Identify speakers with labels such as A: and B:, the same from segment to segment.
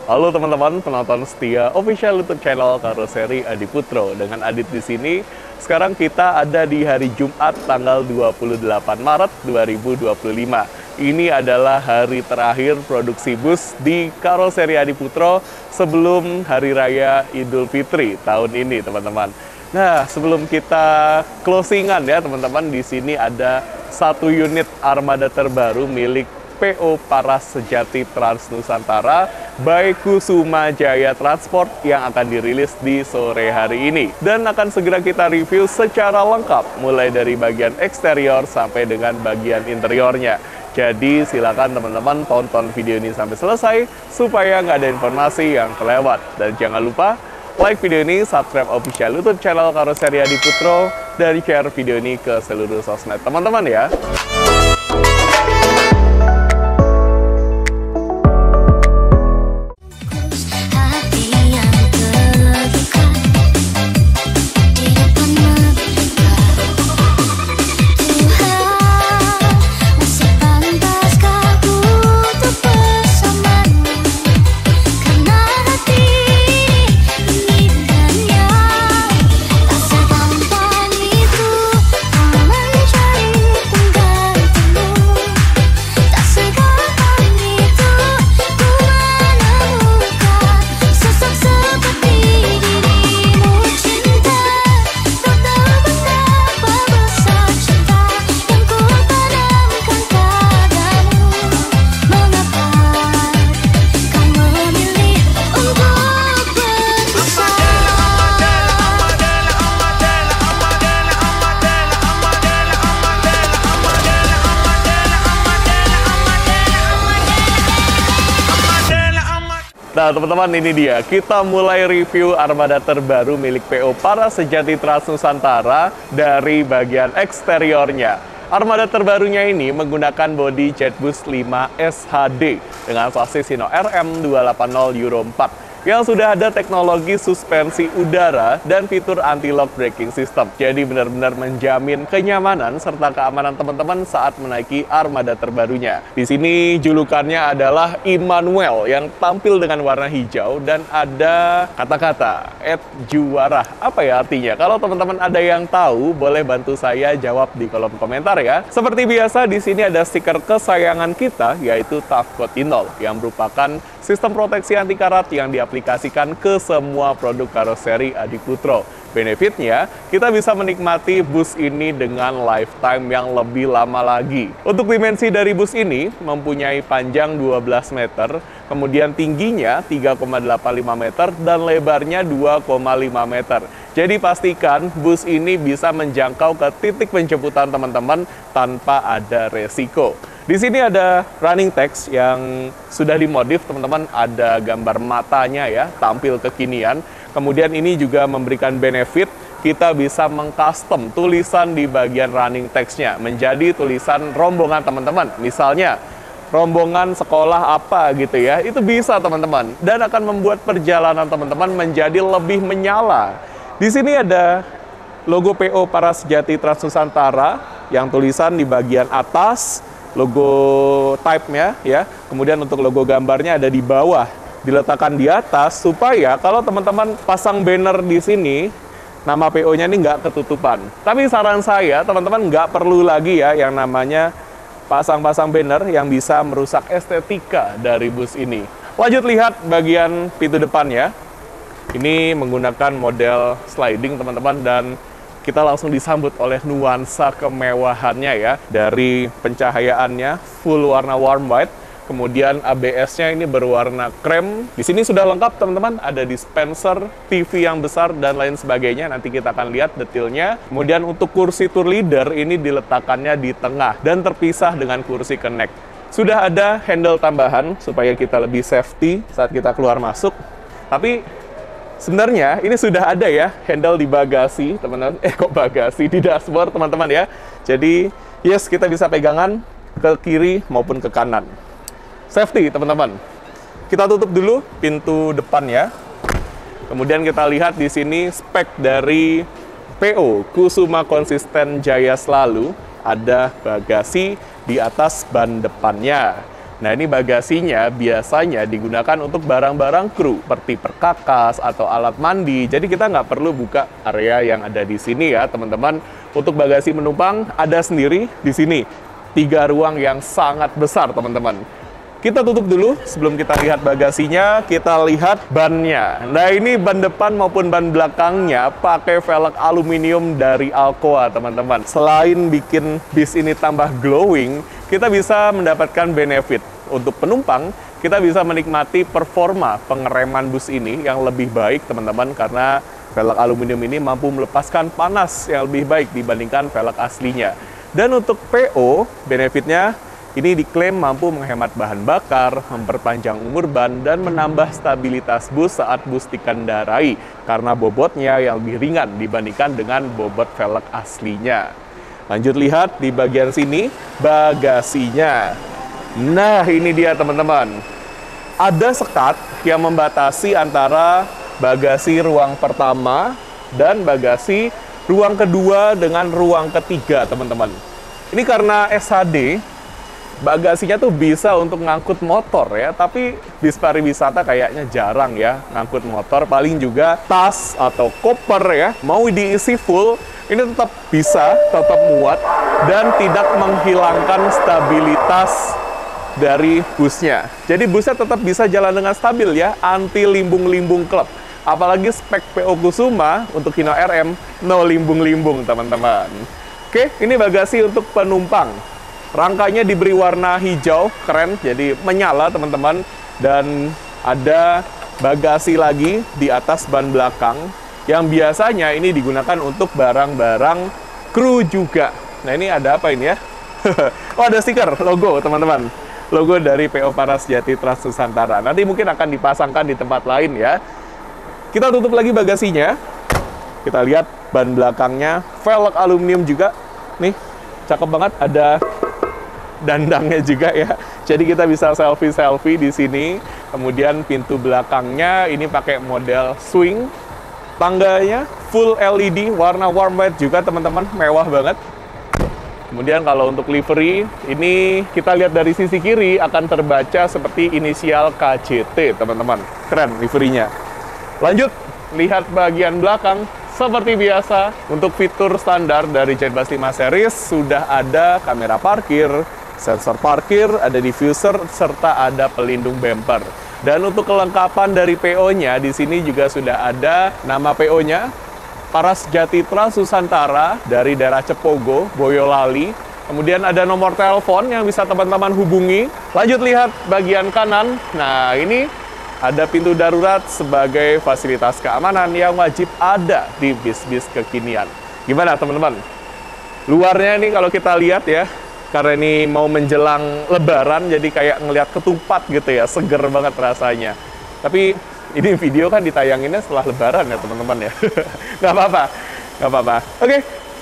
A: Halo teman-teman penonton setia official YouTube channel Karoseri Adi Putro. Dengan Adit di sini. Sekarang kita ada di hari Jumat tanggal 28 Maret 2025. Ini adalah hari terakhir produksi bus di Karoseri Adi Putro sebelum Hari Raya Idul Fitri tahun ini, teman-teman. Nah, sebelum kita closingan ya, teman-teman, di sini ada satu unit armada terbaru milik PO Paras Sejati Trans Nusantara by Kusuma Jaya Transport yang akan dirilis di sore hari ini. Dan akan segera kita review secara lengkap, mulai dari bagian eksterior sampai dengan bagian interiornya. Jadi silakan teman-teman tonton video ini sampai selesai, supaya nggak ada informasi yang kelewat. Dan jangan lupa like video ini, subscribe official YouTube channel Karoseri Adi Putro, dan share video ini ke seluruh sosmed teman-teman ya. Nah teman-teman, ini dia, kita mulai review armada terbaru milik PO Paras Sejati Trans Nusantara dari bagian eksteriornya. Armada terbarunya ini menggunakan bodi Jetbus 5 SHD dengan sasis Hino RM280 Euro 4 yang sudah ada teknologi suspensi udara dan fitur anti-lock braking system. Jadi benar-benar menjamin kenyamanan serta keamanan teman-teman saat menaiki armada terbarunya. Di sini julukannya adalah Immanuel yang tampil dengan warna hijau dan ada kata-kata @juara. Apa ya artinya? Kalau teman-teman ada yang tahu, boleh bantu saya jawab di kolom komentar ya. Seperti biasa, di sini ada stiker kesayangan kita, yaitu Tough Coatinol, yang merupakan sistem proteksi anti karat yang diaplikasikan ke semua produk Karoseri Adi Putro. Benefitnya, kita bisa menikmati bus ini dengan lifetime yang lebih lama lagi. Untuk dimensi dari bus ini, mempunyai panjang 12 meter, kemudian tingginya 3,85 meter, dan lebarnya 2,5 meter. Jadi pastikan bus ini bisa menjangkau ke titik penjemputan teman-teman tanpa ada resiko. Di sini ada running text yang sudah dimodif, teman-teman. Ada gambar matanya ya, tampil kekinian. Kemudian ini juga memberikan benefit, kita bisa mengcustom tulisan di bagian running text-nya menjadi tulisan rombongan teman-teman. Misalnya, rombongan sekolah apa gitu ya, itu bisa teman-teman. Dan akan membuat perjalanan teman-teman menjadi lebih menyala. Di sini ada logo PO Paras Sejati Trans Nusantara yang tulisan di bagian atas, logo type-nya ya. Kemudian untuk logo gambarnya ada di bawah, diletakkan di atas supaya kalau teman-teman pasang banner di sini, nama PO-nya ini nggak ketutupan. Tapi saran saya, teman-teman nggak perlu lagi ya yang namanya pasang-pasang banner yang bisa merusak estetika dari bus ini. Lanjut lihat bagian pintu depannya. Ini menggunakan model sliding, teman-teman, dan kita langsung disambut oleh nuansa kemewahannya ya. Dari pencahayaannya full warna warm white, kemudian ABS-nya ini berwarna krem. Di sini sudah lengkap teman-teman, ada dispenser, TV yang besar dan lain sebagainya. Nanti kita akan lihat detailnya. Kemudian untuk kursi tour leader ini diletakkannya di tengah dan terpisah dengan kursi connect. Sudah ada handle tambahan supaya kita lebih safety saat kita keluar masuk. Tapi sebenarnya ini sudah ada ya handle di bagasi, teman-teman. Kok bagasi? Di dashboard, teman-teman ya. Jadi, yes, kita bisa pegangan ke kiri maupun ke kanan. Safety, teman-teman. Kita tutup dulu pintu depannya. Kemudian kita lihat di sini spek dari PO Kusuma Konsisten Jaya Selalu. Ada bagasi di atas ban depannya. Nah, ini bagasinya biasanya digunakan untuk barang-barang kru, seperti perkakas atau alat mandi. Jadi kita nggak perlu buka area yang ada di sini ya, teman-teman. Untuk bagasi penumpang ada sendiri di sini. 3 ruang yang sangat besar, teman-teman. Kita tutup dulu sebelum kita lihat bagasinya, kita lihat bannya. Nah, ini ban depan maupun ban belakangnya pakai velg aluminium dari Alcoa, teman-teman. Selain bikin bis ini tambah glowing, kita bisa mendapatkan benefit. Untuk penumpang, kita bisa menikmati performa pengereman bus ini yang lebih baik, teman-teman, karena velg aluminium ini mampu melepaskan panas yang lebih baik dibandingkan velg aslinya. Dan untuk PO, benefitnya ini diklaim mampu menghemat bahan bakar, memperpanjang umur ban, dan menambah stabilitas bus saat bus dikendarai karena bobotnya yang lebih ringan dibandingkan dengan bobot velg aslinya. Lanjut lihat di bagian sini, bagasinya. Nah, ini dia, teman-teman. Ada sekat yang membatasi antara bagasi ruang pertama dan bagasi ruang kedua dengan ruang ketiga, teman-teman. Ini karena SHD, bagasinya tuh bisa untuk ngangkut motor ya, tapi bis pariwisata kayaknya jarang ya ngangkut motor, paling juga tas atau koper ya, mau diisi full, ini tetap bisa, tetap muat, dan tidak menghilangkan stabilitas dari busnya. Jadi busnya tetap bisa jalan dengan stabil ya, anti limbung-limbung klep. Apalagi spek PO Kusuma untuk Hino RM, no limbung-limbung, teman-teman. Oke, ini bagasi untuk penumpang. Rangkanya diberi warna hijau, keren, jadi menyala, teman-teman. Dan ada bagasi lagi di atas ban belakang, yang biasanya ini digunakan untuk barang-barang kru juga. Nah, ini ada apa ini ya? Oh, ada stiker, logo, teman-teman. Logo dari PO Parasejati Trans Nusantara. Nanti mungkin akan dipasangkan di tempat lain ya. Kita tutup lagi bagasinya. Kita lihat ban belakangnya, velg aluminium juga. Nih, cakep banget. Ada dandangnya juga ya. Jadi kita bisa selfie-selfie di sini. Kemudian pintu belakangnya ini pakai model swing. Tangganya full LED, warna warm white juga, teman-teman. Mewah banget. Kemudian kalau untuk livery, ini kita lihat dari sisi kiri akan terbaca seperti inisial KCT, teman-teman. Keren liverynya. Lanjut, lihat bagian belakang. Seperti biasa, untuk fitur standar dari Jetbus 5 series, sudah ada kamera parkir, sensor parkir, ada diffuser, serta ada pelindung bumper. Dan untuk kelengkapan dari PO-nya, di sini juga sudah ada nama PO-nya, Parasejati Trans Nusantara dari daerah Cepogo, Boyolali. Kemudian ada nomor telepon yang bisa teman-teman hubungi. Lanjut lihat bagian kanan. Nah, ini ada pintu darurat sebagai fasilitas keamanan yang wajib ada di bis-bis kekinian. Gimana, teman-teman? Luarnya ini kalau kita lihat ya, karena ini mau menjelang Lebaran, jadi kayak ngelihat ketupat gitu ya, seger banget rasanya. Tapi ini video kan ditayanginnya setelah Lebaran ya, teman-teman ya. Nggak apa-apa, nggak apa-apa. Oke,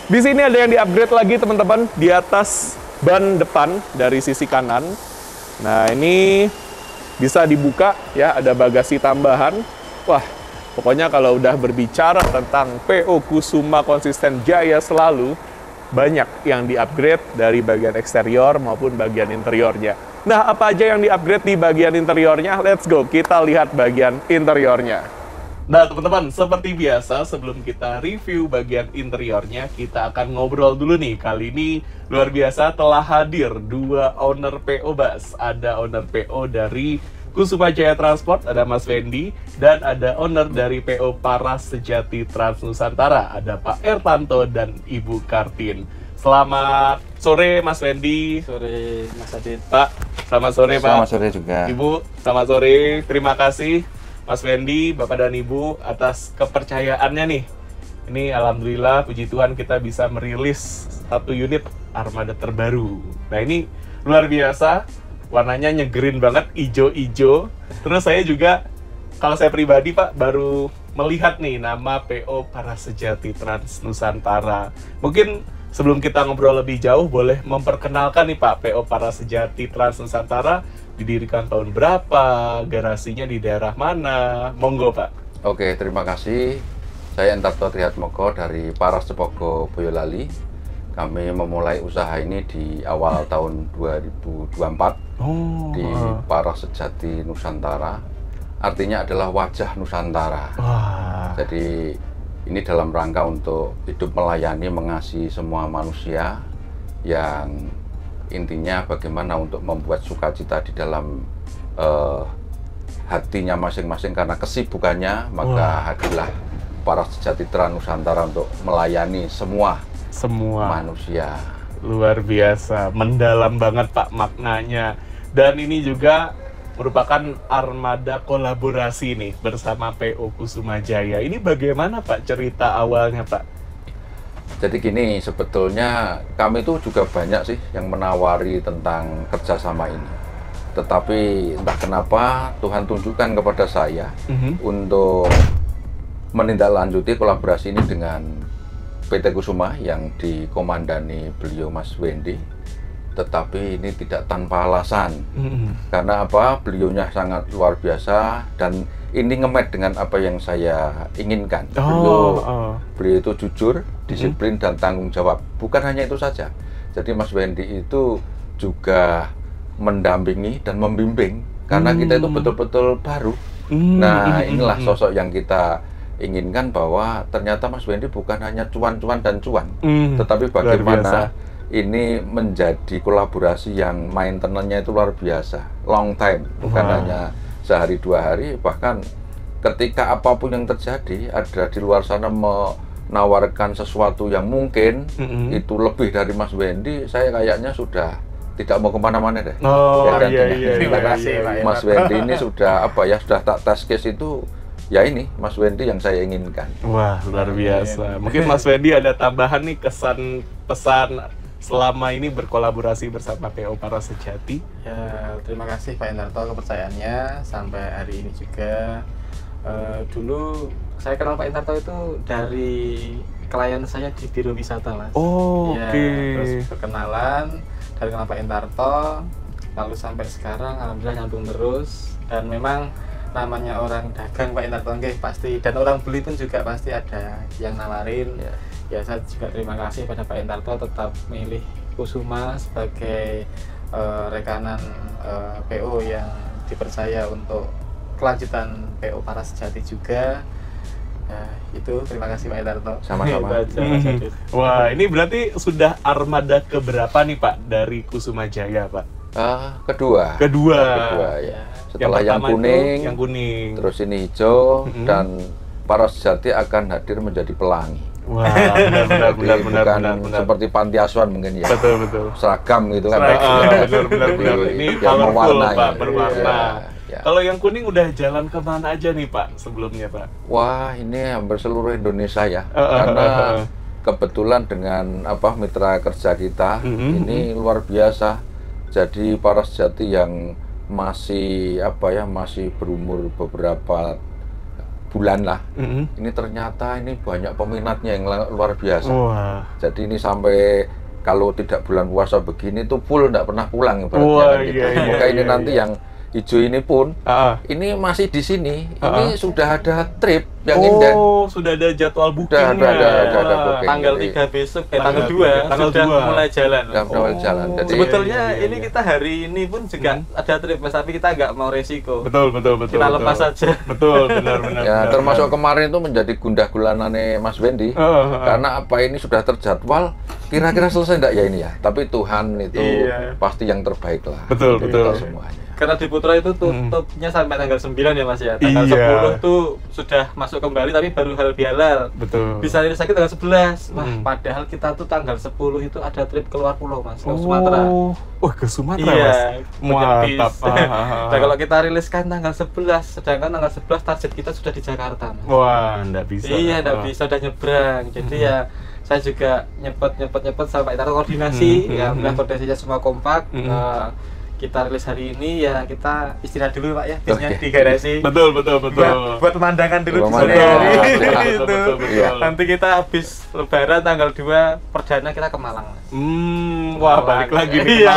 A: di sini ada yang di-upgrade lagi, teman-teman, di atas ban depan dari sisi kanan. Nah, ini bisa dibuka ya, ada bagasi tambahan. Wah, pokoknya kalau udah berbicara tentang PO Kusuma konsisten jaya selalu, banyak yang di-upgrade dari bagian eksterior maupun bagian interiornya. Nah, apa aja yang di-upgrade di bagian interiornya? Let's go, kita lihat bagian interiornya. Nah, teman-teman, seperti biasa, sebelum kita review bagian interiornya, kita akan ngobrol dulu nih. Kali ini, luar biasa, telah hadir 2 owner PO bus. Ada owner PO dari Kusuma Jaya Transport, ada Mas Wendy, dan ada owner dari PO Parasejati Trans Nusantara, ada Pak Ertanto dan Ibu Kartin. Selamat sore, Mas Wendy.
B: Sore, Mas Adit.
A: Pak, selamat sore, Pak.
B: Selamat sore juga.
A: Ibu, selamat sore. Terima kasih, Mas Wendy, Bapak dan Ibu, atas kepercayaannya nih. Ini alhamdulillah, puji Tuhan, kita bisa merilis 1 unit armada terbaru. Nah, ini luar biasa. Warnanya nyegerin banget, ijo-ijo. Terus saya juga, kalau saya pribadi Pak, baru melihat nih nama PO Parasejati Trans Nusantara. Mungkin sebelum kita ngobrol lebih jauh, boleh memperkenalkan nih Pak, PO Parasejati Trans Nusantara didirikan tahun berapa, garasinya di daerah mana? Monggo Pak.
B: Oke, terima kasih. Saya Entarto Trihatmoko dari Parascepogo, Boyolali. Kami memulai usaha ini di awal tahun 2024. di Paras Sejati Nusantara. Artinya adalah wajah Nusantara. Jadi ini dalam rangka untuk hidup melayani, mengasihi semua manusia, yang intinya bagaimana untuk membuat sukacita di dalam hatinya masing-masing, karena kesibukannya maka hadirlah Paras Sejati Nusantara untuk melayani semua manusia.
A: Luar biasa, mendalam banget Pak maknanya. Dan ini juga merupakan armada kolaborasi nih bersama PO Kusuma Jaya. Ini bagaimana Pak cerita awalnya Pak?
B: Jadi gini, sebetulnya kami itu juga banyak sih yang menawari tentang kerjasama ini. Tetapi entah kenapa Tuhan tunjukkan kepada saya untuk menindaklanjuti kolaborasi ini dengan PT Kusuma yang dikomandani beliau Mas Wendy. Tetapi ini tidak tanpa alasan. Karena apa? Beliaunya sangat luar biasa dan ini ngemet dengan apa yang saya inginkan. Beliau itu jujur, disiplin dan tanggung jawab. Bukan hanya itu saja. Jadi Mas Wendy itu juga mendampingi dan membimbing karena kita itu betul-betul baru. Nah, inilah sosok yang kita inginkan, bahwa ternyata Mas Wendy bukan hanya cuan-cuan dan cuan, tetapi bagaimana ini menjadi kolaborasi yang maintenance-nya itu luar biasa, long time, bukan hanya sehari dua hari, bahkan ketika apapun yang terjadi, ada di luar sana menawarkan sesuatu yang mungkin itu lebih dari Mas Wendy, saya kayaknya sudah tidak mau kemana-mana deh.
C: Terima kasih Pak.
B: Mas Wendy ini sudah sudah tak test case itu. Ya ini Mas Wendy yang saya inginkan.
A: Wah, luar biasa. Mungkin Mas Wendy ada tambahan nih kesan pesan selama ini berkolaborasi bersama PO Paras Sejati.
C: Ya, terima kasih Pak Endarto kepercayaannya sampai hari ini juga. Dulu saya kenal Pak Endarto itu dari klien saya di Biro Wisata, Mas. Terus berkenalan dari kenal Pak Endarto, lalu sampai sekarang alhamdulillah nyambung terus. Dan memang namanya orang dagang Pak Endarto pasti, dan orang beli pun juga pasti ada yang nawarin. Ya saya juga terima kasih pada Pak Endarto tetap milih Kusuma sebagai rekanan PO yang dipercaya untuk kelanjutan PO Paras Sejati juga. Itu terima kasih Pak Endarto.
B: Sama-sama.
A: Wah, ini berarti sudah armada keberapa nih Pak dari Kusuma Jaya Pak?
B: Kedua ya. Setelah yang kuning, terus ini hijau, dan Paras Sejati akan hadir menjadi pelangi.
A: Wah, benar.
B: Seperti panti asuhan mungkin ya.
A: Betul.
B: Seragam gitu kan.
A: Benar. Ini colorful Pak, berwarna.
B: Ya.
A: Kalau yang kuning udah jalan kemana aja nih Pak sebelumnya Pak?
B: Wah, ini hampir seluruh Indonesia ya. Karena kebetulan dengan mitra kerja kita ini luar biasa. Jadi Paras Sejati yang masih masih berumur beberapa bulan lah, ini ternyata ini banyak peminatnya yang luar biasa. Jadi ini sampai kalau tidak bulan puasa begini tuh full, nggak pernah pulang ibaratnya. Semoga ini nanti yang hijau ini pun ini masih di sini. Ini sudah ada trip yang inden.
A: Sudah ada jadwal bookingnya.
B: Ada booking.
C: Tanggal 3 besok, tanggal 2 sudah mulai jalan.
B: Jadi,
C: sebetulnya ini kita hari ini pun juga ada trip, Mas, tapi kita nggak mau resiko.
A: Betul.
C: Kita lepas saja.
A: Betul, benar.
B: Ya, termasuk kemarin itu menjadi gundah gulanane Mas Wendy. Karena ini sudah terjadwal, kira-kira selesai enggak ya ini ya. Tapi Tuhan itu pasti yang terbaik lah.
A: Betul.
B: Semuanya.
C: Karena di Putra itu tutupnya sampai tanggal 9 ya Mas ya. Tanggal 10 tuh sudah masuk kembali, tapi baru halal.
A: Betul.
C: Bisa rilis lagi tanggal 11. Wah, padahal kita tuh tanggal 10 itu ada trip keluar pulau Mas, ke Sumatera.
A: Wah, ke Sumatera Mas.
C: Mantap. Nah, kalau kita riliskan tanggal 11, sedangkan tanggal 11 target kita sudah di Jakarta Mas.
A: Wah, enggak bisa.
C: Iya, enggak bisa, udah nyebrang. Jadi ya saya juga nyepet sampai kita koordinasi, ya alhamdulillah koordinasinya semua kompak. Kita rilis hari ini, ya kita istirahat dulu Pak ya, bisnya di garasi.
A: Betul.
C: Buat pemandangan dulu di sore hari. Betul. Nanti kita habis lebaran tanggal 2 perdana kita ke Malang.
A: Wah, balik lagi nih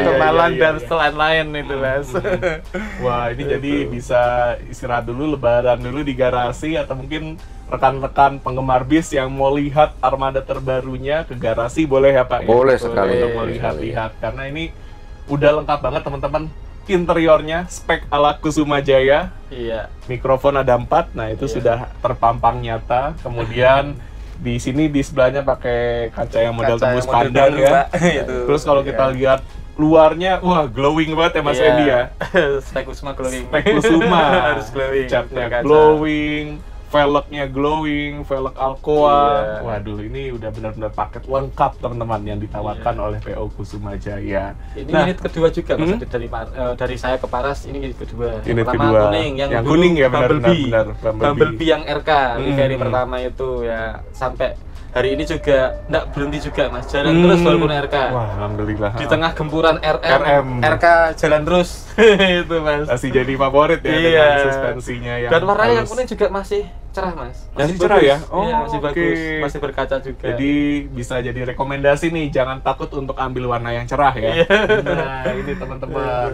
C: ke Malang dan lain-lain itu Mas.
A: Wah, ini jadi bisa istirahat dulu, lebaran dulu di garasi, atau mungkin rekan-rekan penggemar bis yang mau lihat armada terbarunya ke garasi boleh ya Pak?
B: Boleh
A: ya?
B: sekali.
A: Untuk melihat-lihat, karena ini Udah lengkap banget teman-teman. Interiornya spek ala Kusuma Jaya.
C: Iya.
A: Mikrofon ada 4, nah itu sudah terpampang nyata. Kemudian di sini di sebelahnya pakai kaca yang model tembus pandang ya. Terus kalau kita lihat luarnya, wah glowing banget ya Mas Wendy ya.
C: Spek Kusuma glowing.
A: Spek Kusuma.
C: Harus glowing.
A: Catnya
C: Berkaca.
A: glowing, velgnya glowing, velg Alcoa.
C: Iya.
A: Waduh, ini udah benar-benar paket lengkap teman-teman yang ditawarkan oleh PO Kusuma Jaya.
C: Ini
A: Nah,
C: unit kedua juga Mas, dari saya ke Paras ini unit kedua.
A: Unit
C: Pertama
A: kedua.
C: kuning, yang
A: Yang
C: dulu
A: kuning ya, benar,
C: Bumblebee.
A: benar, benar,
C: Bumblebee yang RK, livery
A: Hmm.
C: pertama itu ya sampai hari ini juga nggak berhenti juga Mas, jalan
A: Hmm.
C: terus walaupun RK.
A: Wah, alhamdulillah.
C: Di tengah gempuran
A: RM.
C: RK jalan terus. Itu Mas.
A: Masih jadi favorit ya
C: Iya.
A: dengan suspensinya yang
C: Dan warnanya yang
A: halus.
C: kuning juga masih cerah Mas.
A: Masih cerah
C: bagus.
A: ya? Oh,
C: Iya, masih
A: oke.
C: bagus, masih berkaca juga.
A: Jadi bisa jadi rekomendasi nih, jangan takut untuk ambil warna yang cerah ya.
C: Iya.
A: Nah, ini teman-teman.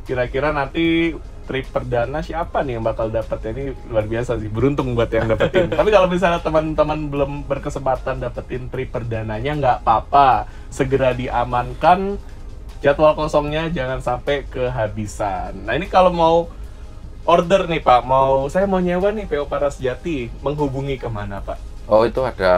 A: Kira-kira nanti trip perdana siapa nih yang bakal dapat? Ini luar biasa sih, beruntung buat yang dapetin. Tapi kalau misalnya teman-teman belum berkesempatan dapetin trip perdananya, nggak apa-apa, segera diamankan. Jadwal kosongnya jangan sampai kehabisan. Nah, ini kalau mau order nih Pak, saya mau nyewa nih PO Paras Jati, menghubungi kemana Pak?
B: Oh, itu ada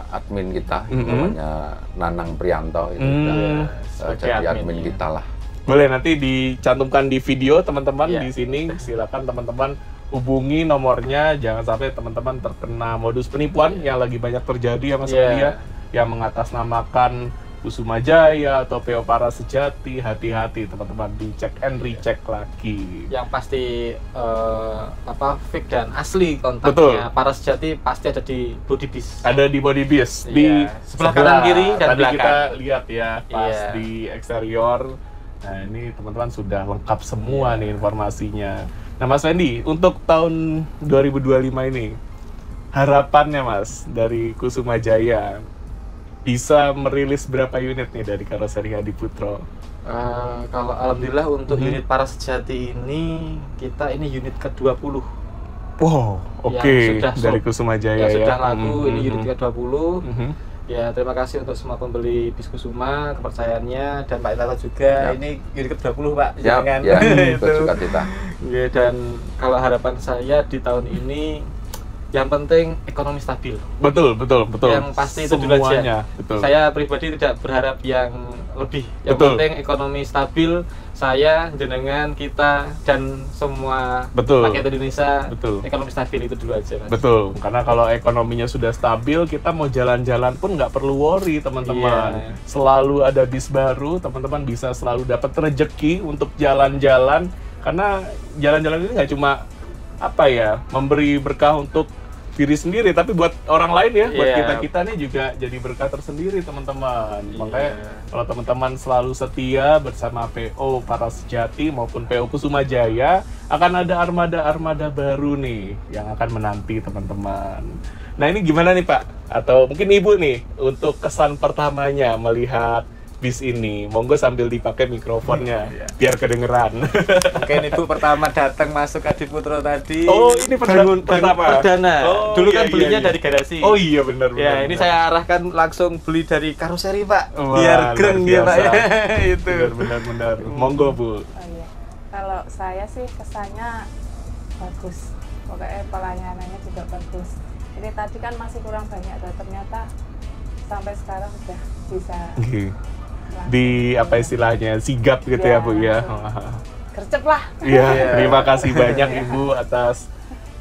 B: admin kita,
A: Mhm.
B: namanya Nanang Prianto, itu udah jadi admin kita lah.
A: Boleh nanti dicantumkan di video teman-teman
C: Iya.
A: di sini. Silakan teman-teman hubungi nomornya. Jangan sampai teman-teman terkena modus penipuan yang lagi banyak terjadi ya Mas
C: Iya.
A: Wendy ya, yang mengatasnamakan Kusuma Jaya atau PO Paras Sejati. Hati-hati teman-teman, dicek and recheck lagi.
C: Yang pasti fake dan asli
A: Betul.
C: kontaknya Paras Jati pasti ada di body bis.
A: Ada di body bis di
C: Iya. Sebelah kanan, kiri, dan
A: tadi
C: belakang.
A: kita lihat ya pas
C: Iya.
A: di eksterior. Nah, ini teman-teman sudah lengkap semua nih informasinya. Nah, Mas Wendy, untuk tahun 2025 ini harapannya Mas dari Kusuma Jaya bisa merilis berapa unit nih dari karoseri Hadi Putro?
C: Kalau alhamdulillah untuk
A: Mhm.
C: unit Paras Sejati ini kita ini unit ke-20
A: Wow, oke,
C: Yang sudah
A: dari
C: sold,
A: Kusuma Jaya
C: yang
A: ya.
C: sudah laku.
A: Mhm,
C: Ini unit
A: mhm.
C: ke-20.
A: Mhm.
C: Ya, terima kasih untuk semua pembeli bis Kusuma, kepercayaannya, dan Pak Itata juga.
B: Yap.
C: Ini unit ke-20 Pak.
B: Siap,
C: Jangan.
B: ya,
C: Itu.
B: bersuka cita.
C: Ya, dan kalau harapan saya di tahun ini yang penting ekonomi stabil.
A: Betul.
C: Yang pasti itu dulu aja.
A: Semuanya, betul.
C: Saya pribadi tidak berharap yang lebih. Yang
A: Betul.
C: penting ekonomi stabil. Saya, jenengan, kita, dan semua
A: Betul.
C: rakyat Indonesia,
A: Betul.
C: ekonomi stabil itu dulu aja Mas.
A: Betul, karena kalau ekonominya sudah stabil, kita mau jalan-jalan pun nggak perlu worry teman-teman.
C: Iya.
A: Selalu ada bis baru, teman-teman bisa selalu dapat rezeki untuk jalan-jalan. Karena jalan-jalan ini nggak cuma memberi berkah untuk diri sendiri, tapi buat orang lain ya, buat
C: Iya.
A: kita nih juga jadi berkah tersendiri teman-teman.
C: Iya.
A: Makanya kalau teman-teman selalu setia bersama PO Paras Sejati maupun PO Kusuma Jaya, akan ada armada-armada baru nih yang akan menanti teman-teman. Nah, ini gimana nih Pak? Atau mungkin Ibu nih untuk kesan pertamanya melihat bis ini, monggo sambil dipakai mikrofonnya biar kedengeran.
C: Mungkin Ibu pertama datang masuk Hadi Putro tadi.
A: Oh, ini
C: bangun
A: pertama.
C: perdana.
A: Oh,
C: Dulu
A: iya,
C: kan belinya
A: iya.
C: dari garasi.
A: Oh iya benar.
C: Ya, ini saya arahkan langsung beli dari karoseri Pak,
A: Wah,
C: biar
A: luar
C: greng ya Pak ya.
A: biasa.
C: Itu.
A: Benar. Monggo Bu.
D: Oh iya. Kalau saya sih kesannya bagus. Pokoknya pelayanannya juga bagus. Ini tadi kan masih kurang banyak, ternyata sampai sekarang udah bisa
A: Di apa istilahnya sigap gitu ya Bu ya.
D: gercep lah.
A: Iya,
C: Iya.
A: terima kasih banyak Ibu atas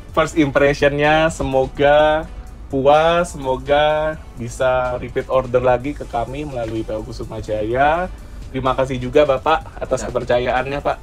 A: first impressionnya. Semoga puas, semoga bisa repeat order lagi ke kami melalui PO Kusuma Jaya. Terima kasih juga Bapak atas kepercayaannya Pak.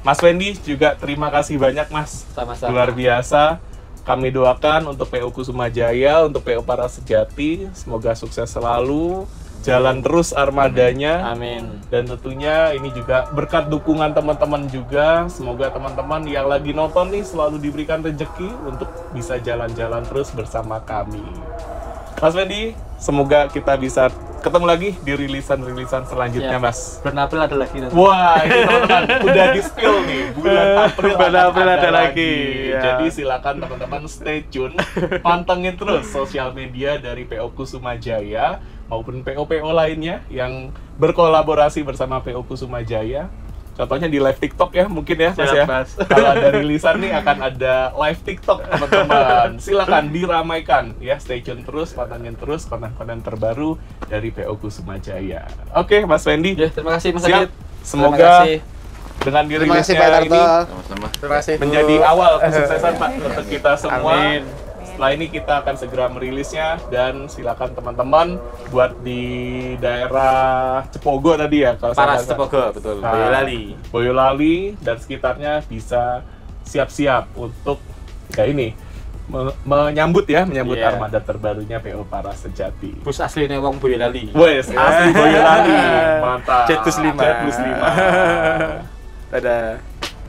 A: Mas Wendy juga terima kasih banyak Mas.
C: Sama-sama.
A: Luar biasa. Kami doakan untuk PO Kusuma Jaya, untuk PO Paras Sejati, semoga sukses selalu, jalan terus armadanya.
C: Amin.
A: Dan tentunya ini juga berkat dukungan teman-teman juga. Semoga teman-teman yang lagi nonton nih selalu diberikan rezeki untuk bisa jalan-jalan terus bersama kami. Mas Wendy, semoga kita bisa ketemu lagi di rilisan-rilisan selanjutnya
C: Siap.
A: Mas.
C: Bulan April ada lagi nanti.
A: Wah, ini teman-teman udah di spill nih. Bulan April,
C: Bulan
A: akan
C: April ada lagi. Ya.
A: Jadi silakan teman-teman stay tune, pantengin terus sosial media dari PO Kusuma Jaya maupun PO-PO lainnya yang berkolaborasi bersama PO Kusuma Jaya. Contohnya di live TikTok ya, mungkin ya Mas ya.
C: Siap, Mas.
A: Kalau ada rilisan nih akan ada live TikTok teman-teman. Silakan diramaikan ya, stay tune terus, pantengin terus konten-konten terbaru dari PO Kusuma Jaya. Oke, Mas Wendy.
C: Ya, terima kasih Mas
A: Siap.
C: Adit.
A: Semoga
C: Terima kasih.
A: dengan
C: Terima kasih
A: dirilisnya
C: Pak Tarto.
A: ini
B: Sama-sama.
C: Terima kasih Bu.
A: menjadi awal kesuksesan Pak untuk kita semua.
C: Amin.
A: Setelah ini kita akan segera merilisnya dan silakan teman-teman buat di daerah Cepogo tadi ya kalau
C: Paras
A: saya nggak salah.
C: Cepogo, betul.
A: Nah,
C: Boyolali.
A: Boyolali dan sekitarnya bisa siap-siap untuk ya ini menyambut
C: Iya.
A: armada terbarunya PO Paras Sejati.
C: Bus aslinya wong Boyolali.
A: Wes, asli Boyolali. Mantap.
C: Jet Plus 5.
A: Jet Plus 5.
C: Dadah.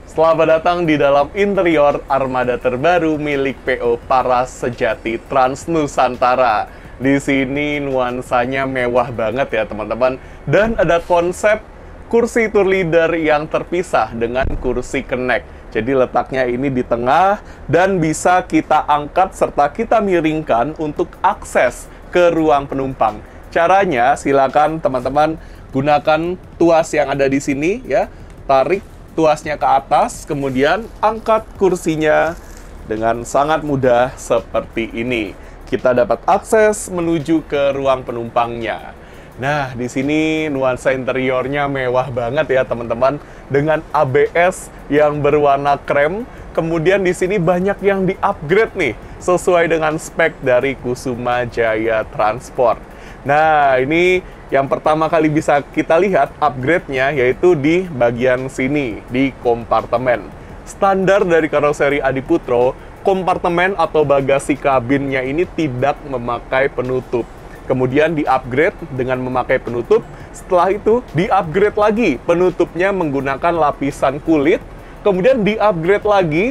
A: Selamat datang di dalam interior armada terbaru milik PO Paras Sejati Trans Nusantara. Di sini nuansanya mewah banget ya teman-teman. Dan ada konsep kursi tour leader yang terpisah dengan kursi connect. Jadi letaknya ini di tengah dan bisa kita angkat serta kita miringkan untuk akses ke ruang penumpang. Caranya silakan teman-teman gunakan tuas yang ada di sini ya. Tarik tuasnya ke atas, kemudian angkat kursinya dengan sangat mudah seperti ini. Kita dapat akses menuju ke ruang penumpangnya. Nah, di sini nuansa interiornya mewah banget ya teman-teman, dengan ABS yang berwarna krem. Kemudian di sini banyak yang di-upgrade nih, sesuai dengan spek dari Kusuma Jaya Transport. Nah, ini yang pertama kali bisa kita lihat upgrade-nya yaitu di bagian sini, di kompartemen. Standar dari karoseri Adiputro, kompartemen atau bagasi kabinnya ini tidak memakai penutup. Kemudian di-upgrade dengan memakai penutup, setelah itu di-upgrade lagi penutupnya menggunakan lapisan kulit, kemudian di-upgrade lagi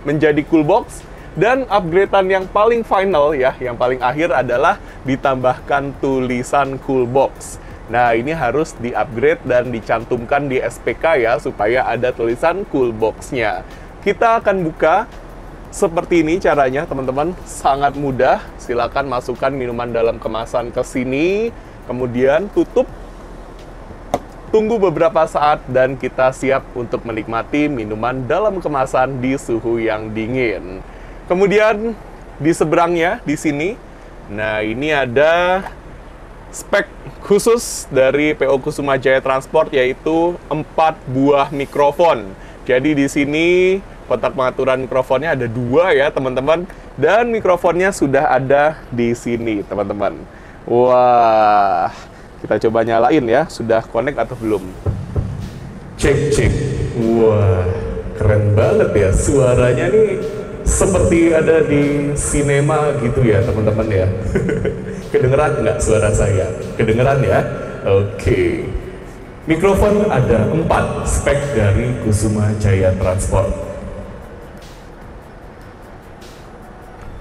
A: menjadi cool box, dan upgradean yang paling final ya, yang paling akhir adalah ditambahkan tulisan cool box. Nah, ini harus di-upgrade dan dicantumkan di SPK ya, supaya ada tulisan cool box-nya. Kita akan buka seperti ini caranya, teman-teman. Sangat mudah. Silakan masukkan minuman dalam kemasan ke sini, kemudian tutup. Tunggu beberapa saat dan kita siap untuk menikmati minuman dalam kemasan di suhu yang dingin. Kemudian di seberangnya, di sini, nah ini ada spek khusus dari PO Kusuma Jaya Transport, yaitu 4 buah mikrofon. Jadi di sini kotak pengaturan mikrofonnya ada 2 ya teman-teman, dan mikrofonnya sudah ada di sini teman-teman. Wah, kita coba nyalain ya, sudah connect atau belum? Cek. Wah, keren banget ya, suaranya nih seperti ada di sinema gitu ya teman-teman ya. Kedengeran nggak suara saya? Kedengeran ya? Oke. Mikrofon ada 4 spek dari Kusuma Jaya Transport.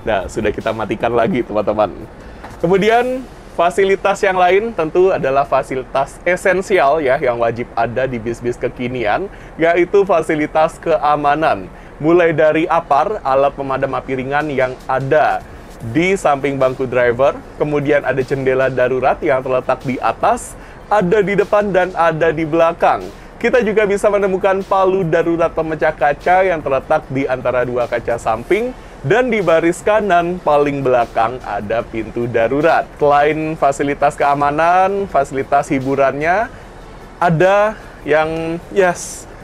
A: Nah, sudah kita matikan lagi teman-teman. Kemudian fasilitas yang lain tentu adalah fasilitas esensial ya, yang wajib ada di bis-bis kekinian, yaitu fasilitas keamanan. Mulai dari APAR, alat pemadam api ringan yang ada di samping bangku driver, kemudian ada jendela darurat yang terletak di atas, ada di depan dan ada di belakang. Kita juga bisa menemukan palu darurat pemecah kaca yang terletak di antara 2 kaca samping, dan di baris kanan paling belakang ada pintu darurat. Selain fasilitas keamanan, fasilitas hiburannya ada yang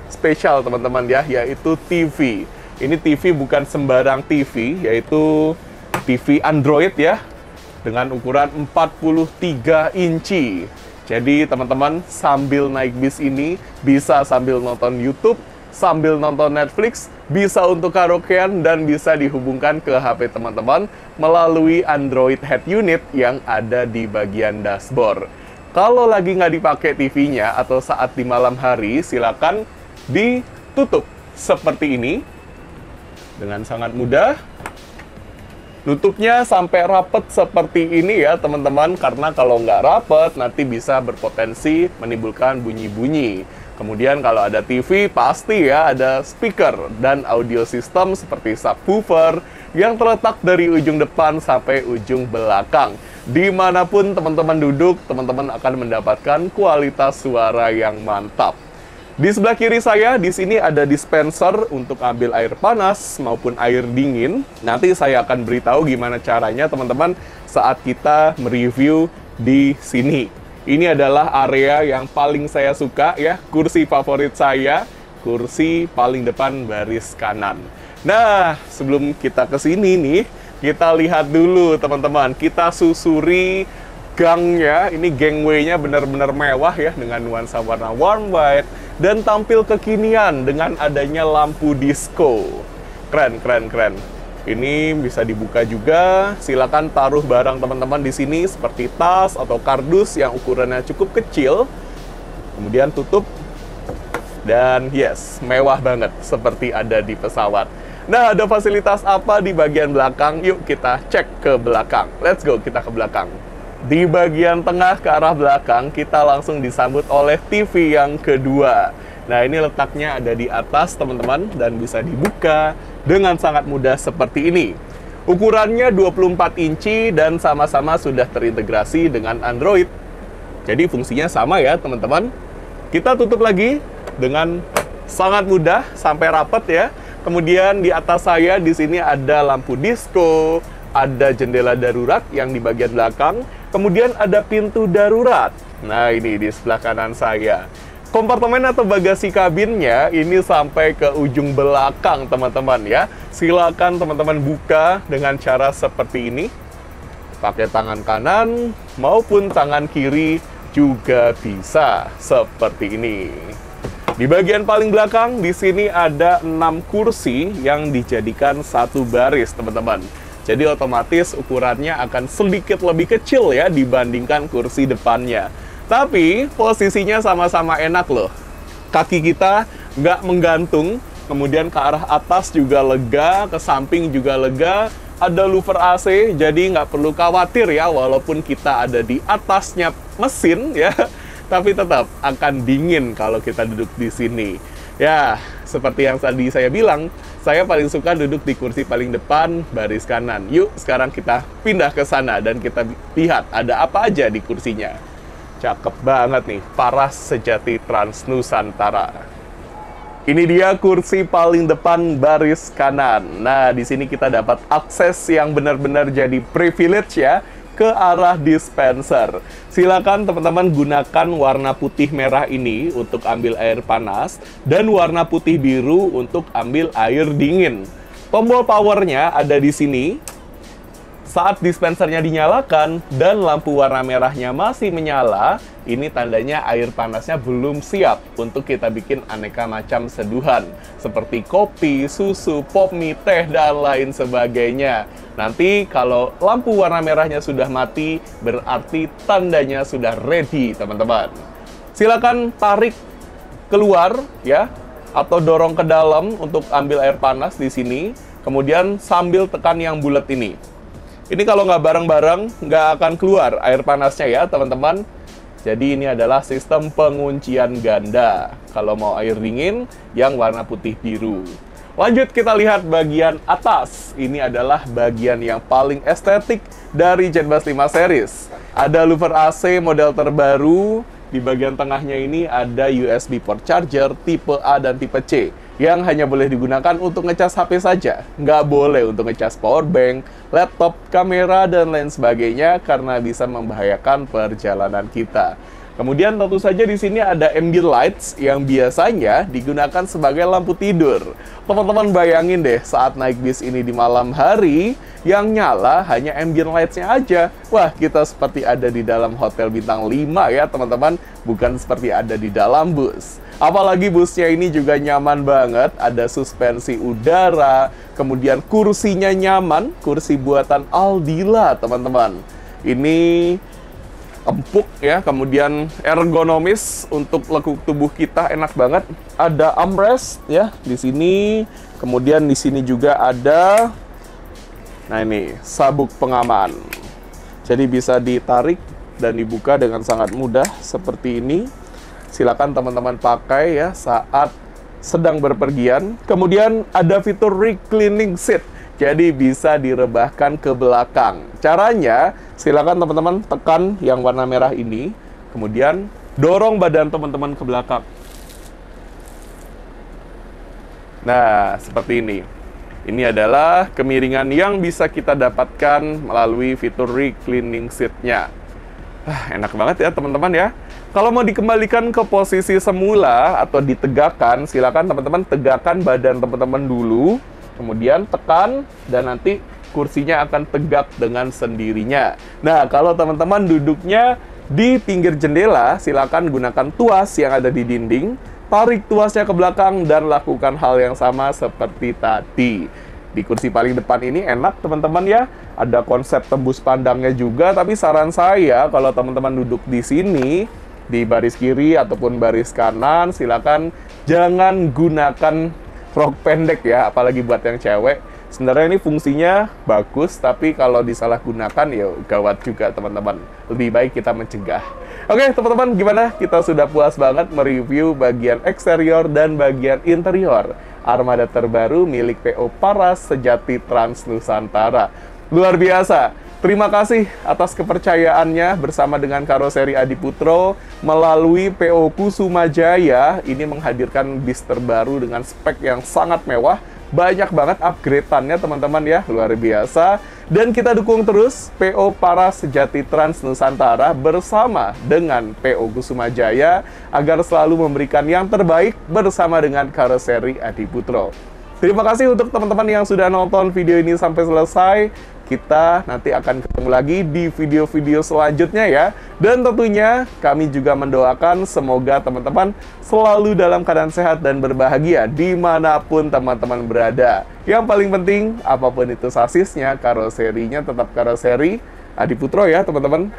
A: spesial teman-teman ya, yaitu TV. Ini TV bukan sembarang TV, yaitu TV Android ya, dengan ukuran 43 inci. Jadi teman-teman sambil naik bis ini bisa sambil nonton YouTube, sambil nonton Netflix, bisa untuk karaokean, dan bisa dihubungkan ke HP teman-teman melalui Android Head Unit yang ada di bagian dashboard. Kalau lagi nggak dipakai TV-nya atau saat di malam hari, silakan ditutup seperti ini dengan sangat mudah. Nutupnya sampai rapet seperti ini ya teman-teman, karena kalau nggak rapet nanti bisa berpotensi menimbulkan bunyi-bunyi. Kemudian kalau ada TV pasti ya ada speaker dan audio system seperti subwoofer yang terletak dari ujung depan sampai ujung belakang. Dimanapun teman-teman duduk, teman-teman akan mendapatkan kualitas suara yang mantap. Di sebelah kiri saya, di sini ada dispenser untuk ambil air panas maupun air dingin. Nanti saya akan beritahu gimana caranya teman-teman saat kita mereview di sini. Ini adalah area yang paling saya suka ya, kursi favorit saya, kursi paling depan baris kanan. Nah, sebelum kita ke sini nih, kita lihat dulu teman-teman, kita susuri gangnya. Ini gangway-nya benar-benar mewah ya, dengan nuansa warna warm white dan tampil kekinian dengan adanya lampu disco. Keren, keren, keren. Ini bisa dibuka juga. Silakan taruh barang teman-teman di sini seperti tas atau kardus yang ukurannya cukup kecil. Kemudian tutup. Dan yes, mewah banget seperti ada di pesawat. Nah, ada fasilitas apa di bagian belakang? Yuk kita cek ke belakang. Let's go, kita ke belakang. Di bagian tengah ke arah belakang, kita langsung disambut oleh TV yang kedua. Nah, ini letaknya ada di atas, teman-teman, dan bisa dibuka dengan sangat mudah seperti ini. Ukurannya 24 inci dan sama-sama sudah terintegrasi dengan Android. Jadi fungsinya sama ya, teman-teman. Kita tutup lagi dengan sangat mudah sampai rapat ya. Kemudian di atas saya di sini ada lampu disco, ada jendela darurat yang di bagian belakang. Kemudian ada pintu darurat. Nah, ini di sebelah kanan saya. Kompartemen atau bagasi kabinnya ini sampai ke ujung belakang, teman-teman ya. Silakan teman-teman buka dengan cara seperti ini. Pakai tangan kanan maupun tangan kiri juga bisa seperti ini. Di bagian paling belakang di sini ada 6 kursi yang dijadikan satu baris, teman-teman. Jadi otomatis ukurannya akan sedikit lebih kecil ya dibandingkan kursi depannya. Tapi posisinya sama-sama enak loh. Kaki kita nggak menggantung, kemudian ke arah atas juga lega, ke samping juga lega. Ada louver AC, jadi nggak perlu khawatir ya, walaupun kita ada di atasnya mesin ya, tapi tetap akan dingin kalau kita duduk di sini. Ya, seperti yang tadi saya bilang, saya paling suka duduk di kursi paling depan, baris kanan. Yuk, sekarang kita pindah ke sana dan kita lihat ada apa aja di kursinya. Cakep banget nih, Paras Sejati Trans Nusantara. Ini dia kursi paling depan baris kanan. Nah, di sini kita dapat akses yang benar-benar jadi privilege ya, ke arah dispenser. Silakan teman-teman gunakan warna putih merah ini untuk ambil air panas dan warna putih biru untuk ambil air dingin. Tombol powernya ada di sini. Saat dispensernya dinyalakan dan lampu warna merahnya masih menyala, ini tandanya air panasnya belum siap untuk kita bikin aneka macam seduhan seperti kopi, susu, pop mie, teh, dan lain sebagainya. Nanti kalau lampu warna merahnya sudah mati, berarti tandanya sudah ready, teman-teman. Silakan tarik keluar ya, atau dorong ke dalam untuk ambil air panas di sini. Kemudian sambil tekan yang bulat ini. Ini kalau nggak bareng-bareng, nggak akan keluar air panasnya ya, teman-teman. Jadi ini adalah sistem penguncian ganda. Kalau mau air dingin, yang warna putih biru. Lanjut kita lihat bagian atas. Ini adalah bagian yang paling estetik dari Genbus 5 series. Ada louver AC model terbaru. Di bagian tengahnya ini ada USB port charger tipe A dan tipe C yang hanya boleh digunakan untuk ngecas HP saja. Nggak boleh untuk ngecas power bank, laptop, kamera, dan lain sebagainya karena bisa membahayakan perjalanan kita. Kemudian tentu saja di sini ada ambient lights yang biasanya digunakan sebagai lampu tidur. Teman-teman bayangin deh saat naik bis ini di malam hari, yang nyala hanya ambient lights-nya aja. Wah, kita seperti ada di dalam hotel bintang 5 ya teman-teman, bukan seperti ada di dalam bus. Apalagi busnya ini juga nyaman banget, ada suspensi udara, kemudian kursinya nyaman, kursi buatan Aldila teman-teman. Ini empuk ya, kemudian ergonomis untuk lekuk tubuh kita enak banget. Ada armrest ya di sini, kemudian di sini juga ada, nah ini sabuk pengaman. Jadi bisa ditarik dan dibuka dengan sangat mudah seperti ini. Silakan teman-teman pakai ya saat sedang berpergian. Kemudian ada fitur reclining seat. Jadi bisa direbahkan ke belakang. Caranya, silakan teman-teman tekan yang warna merah ini, kemudian dorong badan teman-teman ke belakang. Nah, seperti ini. Ini adalah kemiringan yang bisa kita dapatkan melalui fitur reclining seat-nya. Enak banget ya teman-teman ya. Kalau mau dikembalikan ke posisi semula atau ditegakkan, silakan teman-teman tegakkan badan teman-teman dulu, kemudian tekan, dan nanti kursinya akan tegak dengan sendirinya. Nah, kalau teman-teman duduknya di pinggir jendela, silakan gunakan tuas yang ada di dinding. Tarik tuasnya ke belakang dan lakukan hal yang sama seperti tadi. Di kursi paling depan ini enak teman-teman ya. Ada konsep tembus pandangnya juga, tapi saran saya kalau teman-teman duduk di sini, di baris kiri ataupun baris kanan, silakan jangan gunakan rok pendek ya, apalagi buat yang cewek. Sebenarnya ini fungsinya bagus, tapi kalau disalahgunakan ya gawat juga teman-teman. Lebih baik kita mencegah. Oke teman-teman, gimana? Kita sudah puas banget mereview bagian eksterior dan bagian interior armada terbaru milik PO Paras Sejati Trans Nusantara. Luar biasa. Terima kasih atas kepercayaannya bersama dengan Karoseri Adiputro melalui PO Kusuma Jaya. Ini menghadirkan bis terbaru dengan spek yang sangat mewah. Banyak banget upgrade-annya teman-teman ya, luar biasa. Dan kita dukung terus PO Paras Sejati Trans Nusantara bersama dengan PO Kusuma Jaya agar selalu memberikan yang terbaik bersama dengan Karoseri Adiputro. Terima kasih untuk teman-teman yang sudah nonton video ini sampai selesai. Kita nanti akan ketemu lagi di video-video selanjutnya ya. Dan tentunya kami juga mendoakan semoga teman-teman selalu dalam keadaan sehat dan berbahagia dimanapun teman-teman berada. Yang paling penting, apapun itu sasisnya, karoserinya tetap Karoseri Adiputro ya teman-teman.